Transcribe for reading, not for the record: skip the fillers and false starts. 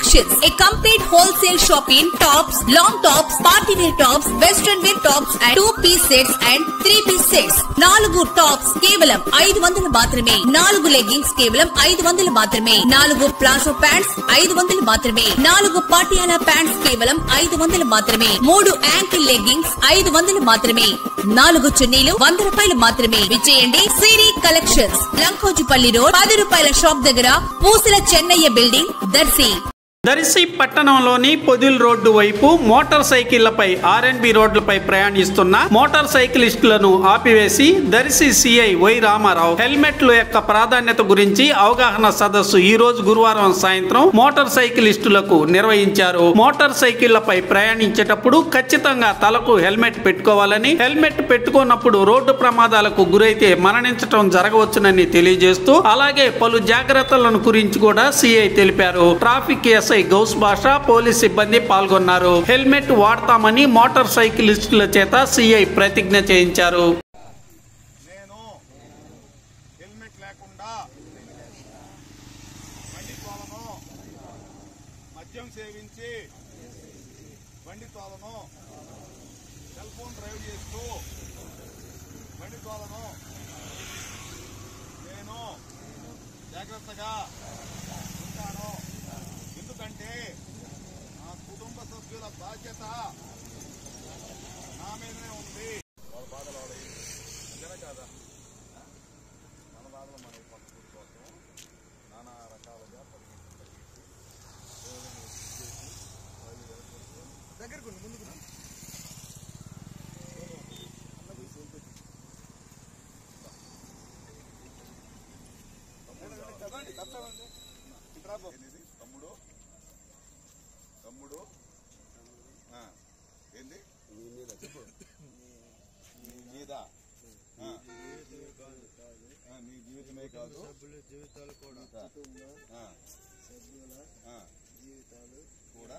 Collections, a complete wholesale shop in tops, long tops, party wear tops, western wear tops and 2-piece sets and 3-piece sets. 4 tops కేవలం 500 మాత్రమే. 4 leggings కేవలం 500 మాత్రమే. 4 palazzo pants 500 మాత్రమే. 4 Patiala pants కేవలం 500 మాత్రమే. 3 ankle leggings 500 మాత్రమే. 4 చున్నీలు 100 రూపాయలు మాత్రమే. విచేయండి సిరి కలెక్షన్స్, లంకోజుపల్లి రోడ్, 10 రూపాయల షాప్ దగ్గర, పూసల చెన్నయ్య బిల్డింగ్, దర్శి. దర్శి పట్టణంలోని పొదిల్ రోడ్డు వైపు మోటార్ సైకిళ్లపై ఆర్ఎన్బి రోడ్లపై ప్రయాణిస్తున్న మోటార్ సైకిలిస్టులను ఆపివేసి దర్శి సిఐ వై రామారావు హెల్మెట్ల యొక్క ప్రాధాన్యత గురించి అవగాహన సదస్సు ఈ రోజు గురువారం సాయంత్రం మోటార్ సైకిలిస్టులకు నిర్వహించారు. మోటార్ సైకిళ్లపై ప్రయాణించేటప్పుడు ఖచ్చితంగా తలకు హెల్మెట్ పెట్టుకోవాలని, హెల్మెట్ పెట్టుకున్నప్పుడు రోడ్డు ప్రమాదాలకు గురైతే మరణించడం జరగవచ్చునని తెలియజేస్తూ అలాగే పలు జాగ్రత్తలను గురించి కూడా సిఐ తెలిపారు. ట్రాఫిక్ ఎస్ఐ గౌస్ భాష, పోలీస్ సిబ్బంది పాల్గొన్నారు. హెల్మెట్ వాడతామని మోటార్ సైకిలిస్టుల చేత సిఐ ప్రతిజ్ఞ చేయించారు. నేను హెల్మెట్ లేకుండా బండి తోలను, మద్యం సేవించి బండి తోలను, సెల్ ఫోన్ డ్రైవ్ చేస్తూ బండి తోలను, నేను జాగ్రత్తగా ఉంటాను. ఎందుకంటే నా కుటుంబ సభ్యుల బాధ్యత నా మీదనే ఉంది. వాళ్ళ బాధలు వాళ్ళ అంతేనా కాదా? మన బాధలు మన పక్కూరి కోసం నానా రకాలుగా దగ్గరకు ముందుకు తమ్ముడు తమ్ముడు ఏంది చెప్పు. నీ మీద నీ జీవితమే కాదు, జీవితాలు కూడా, సభ్యుల జీవితాలు కూడా